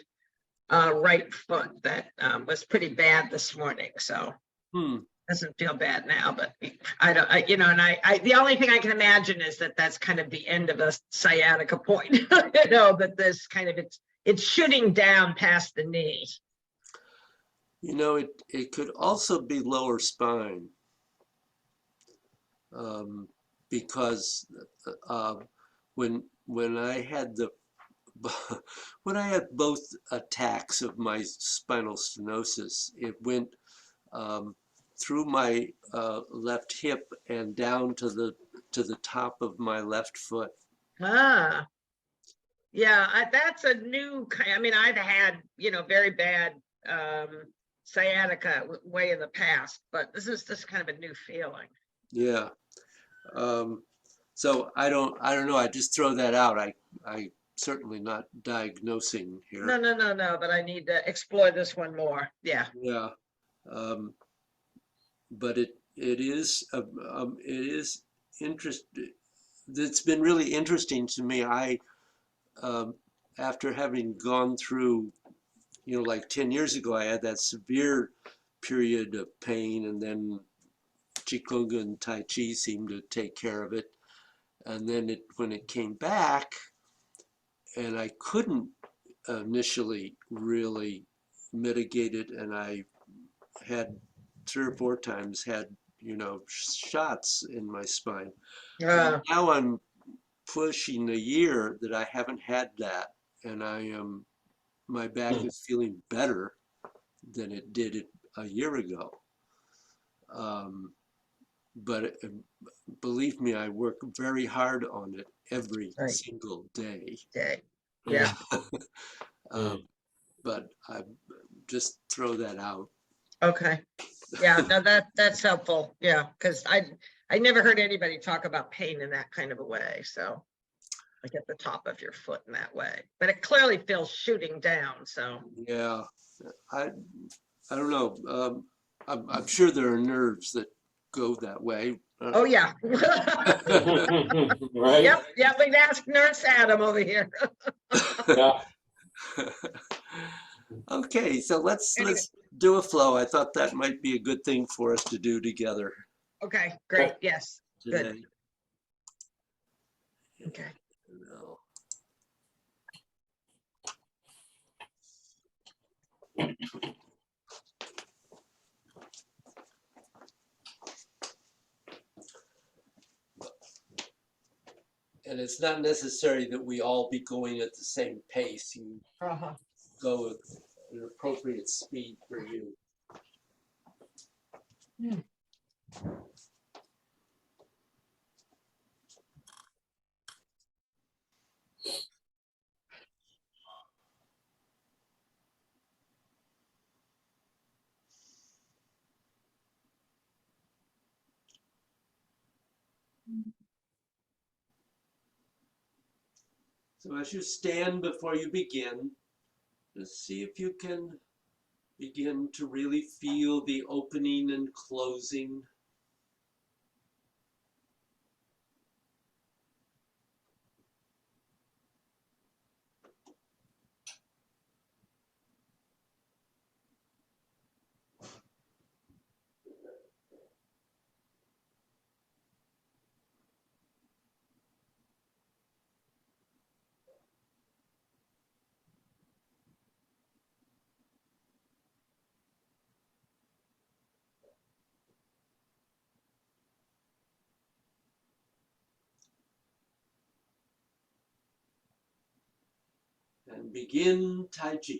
right foot that was pretty bad this morning. So doesn't feel bad now, but you know, and I the only thing I can imagine is that that's kind of the end of a sciatica point, you know, that this kind of, it's shooting down past the knee. You know, it could also be lower spine, because when I had both attacks of my spinal stenosis, it went through my left hip and down to the top of my left foot. Ah, yeah, that's a new kind. I mean, I've had, you know, very bad sciatica way in the past, but this is just kind of a new feeling. Yeah. So I don't know. I just throw that out. I certainly not diagnosing here. No, but I need to explore this one more. Yeah. Yeah. But it is interesting. It's been really interesting to me. After having gone through, you know, like 10 years ago, I had that severe period of pain, and then Qigong and Tai Chi seemed to take care of it. And then when it came back, and I couldn't initially really mitigate it, and I had 3 or 4 times had, shots in my spine. Uh, Now I'm pushing a year that I haven't had that, and my back Hmm. is feeling better than it did a year ago. Um, but believe me, I work very hard on it every right. single day. Okay. Yeah. Mm. But I just throw that out. Okay. Yeah. No, that's helpful. Yeah, because I never heard anybody talk about pain in that kind of a way. So like at the top of your foot in that way, but it clearly feels shooting down. So Yeah, I I don't know. I'm sure there are nerves that go that way. oh yeah. Right? Yep. Yep. We'd ask Nurse Adam over here. Yeah. Okay, so let's Anyway, do a flow. I thought that might be a good thing for us to do together okay, great. Yes. Good. today. Okay. No. And it's not necessary that we all be going at the same pace. You Uh-huh. go at an appropriate speed for you. So as you stand before you begin, just see if you can begin to really feel the opening and closing. And begin Tai Chi.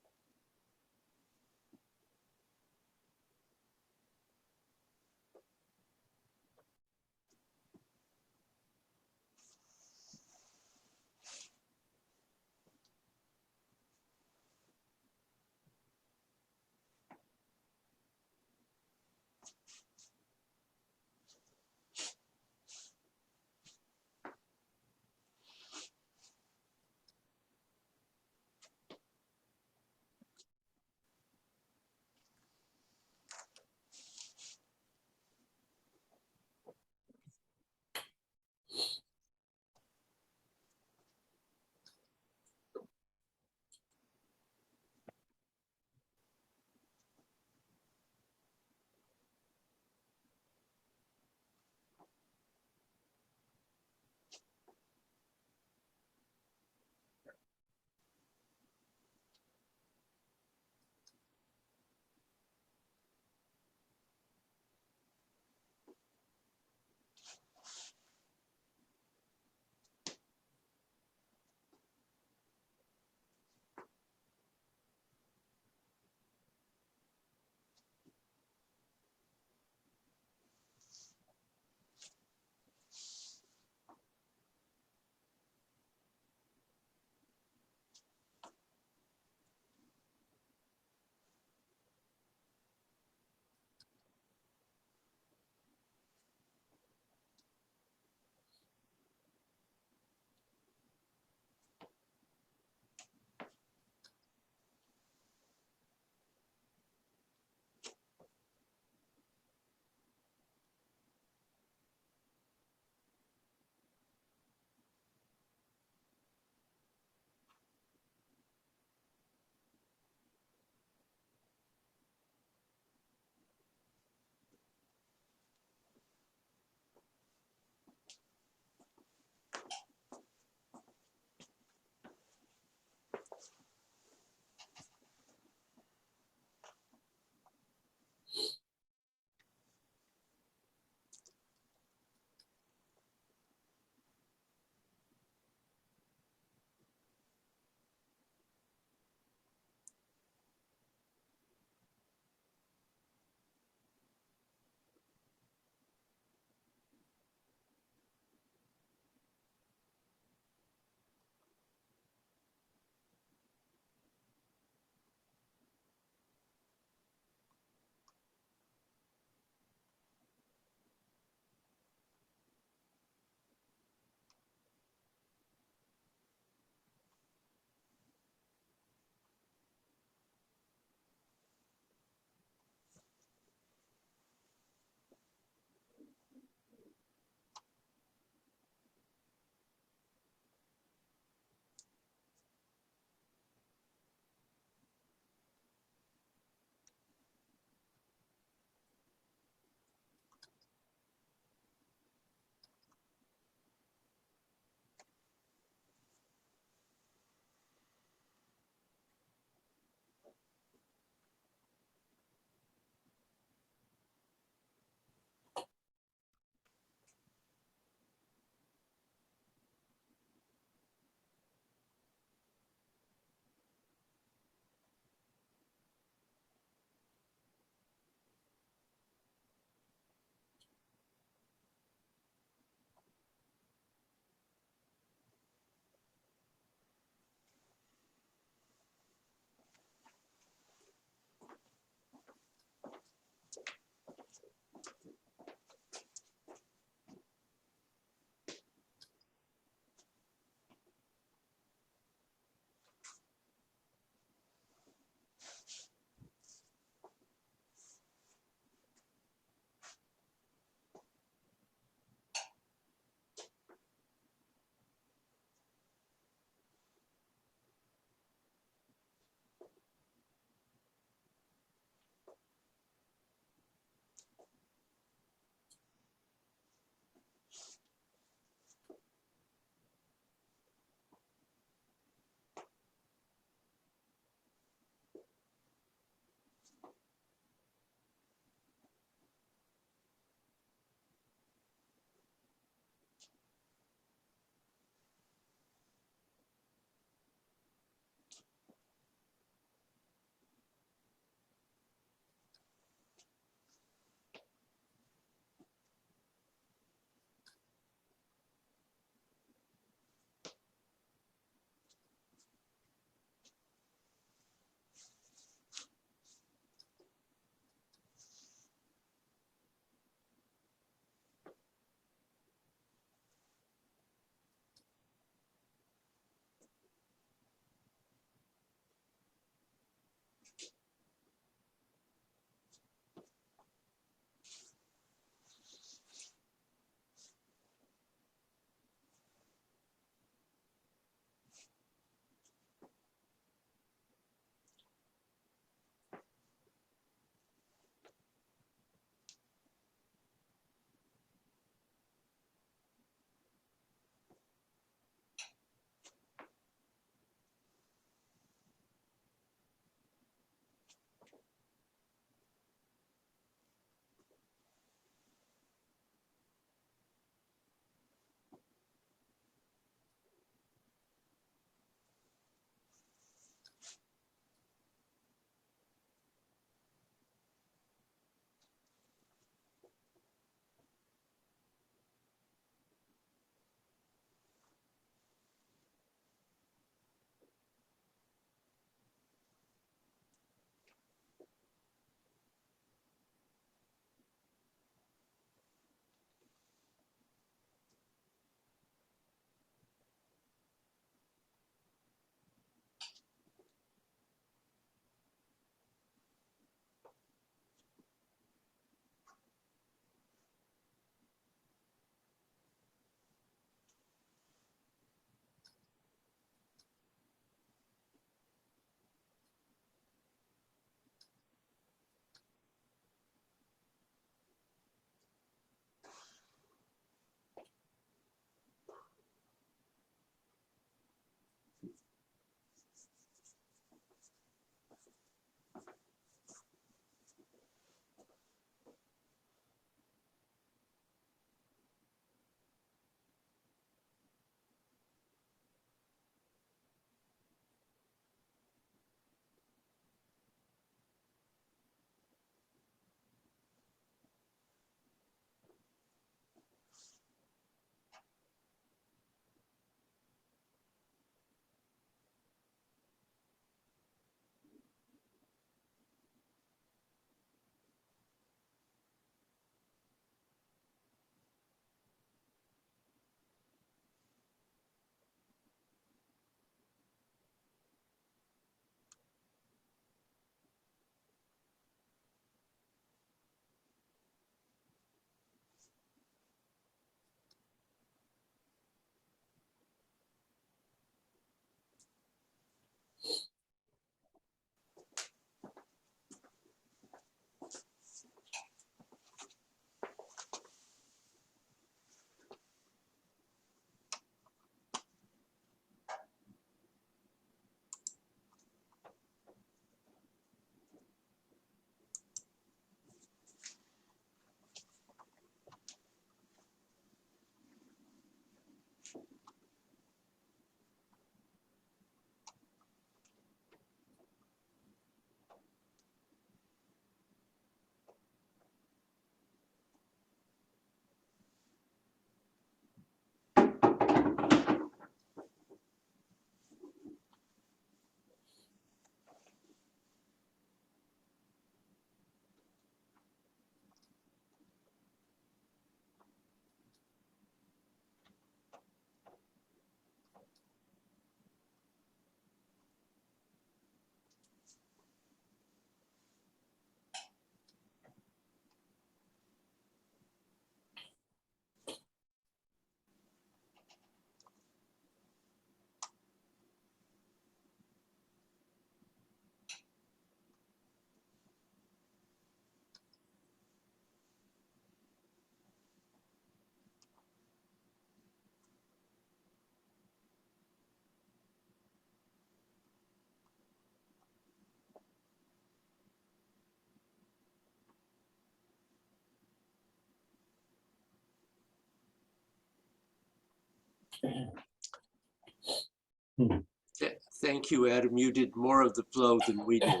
Thank you, Adam. You did more of the flow than we did.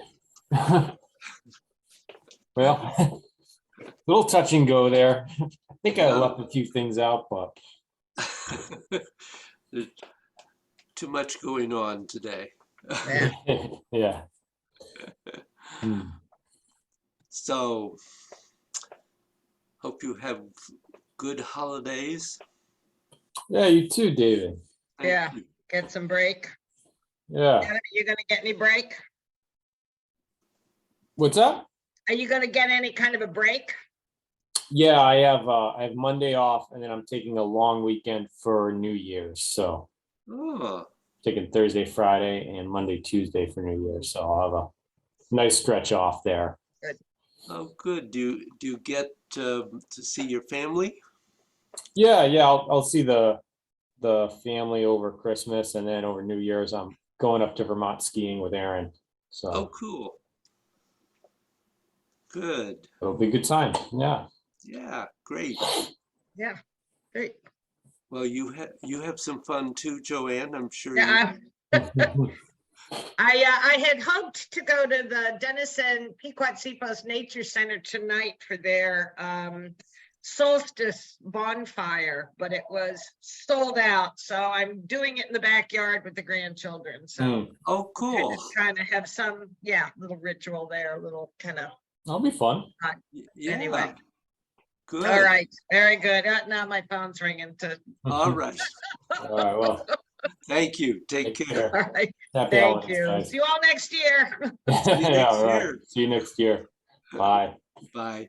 Well, little touch and go there. I think I left a few things out, but There's too much going on today. Yeah. yeah. Hmm. So, hope you have good holidays. Yeah, you too, David. Thank Yeah. you. Get some break. Yeah. Adam, are you gonna get any break? What's up? Are you gonna get any kind of a break? Yeah, I have Monday off, and then I'm taking a long weekend for New Year's. So Oh, taking Thursday, Friday, and Monday, Tuesday for New Year's. So I'll have a nice stretch off there. oh, good. Do you get to see your family? Yeah, I'll see the family over Christmas, and then over New Year's I'm going up to Vermont skiing with Aaron. So Oh, cool. Good. it'll be a good time. Yeah. Yeah, great. Yeah, great. Well, you have some fun too, Joanne. I'm sure. Yeah, I had hoped to go to the Denison Pequot Seapost Nature Center tonight for their solstice bonfire, but it was sold out. So I'm doing it in the backyard with the grandchildren. So Hmm. Oh, cool. trying to have some, little ritual there, a little kind of, That'll be fun. Yeah. Anyway. Good. all right, very good. Now my phone's ringing to, All right. All right. Well, Thank you. Take care. all right, happy thank holidays, you. guys. See you all next year. Yeah, next all right. year. See you next year. Bye. Bye.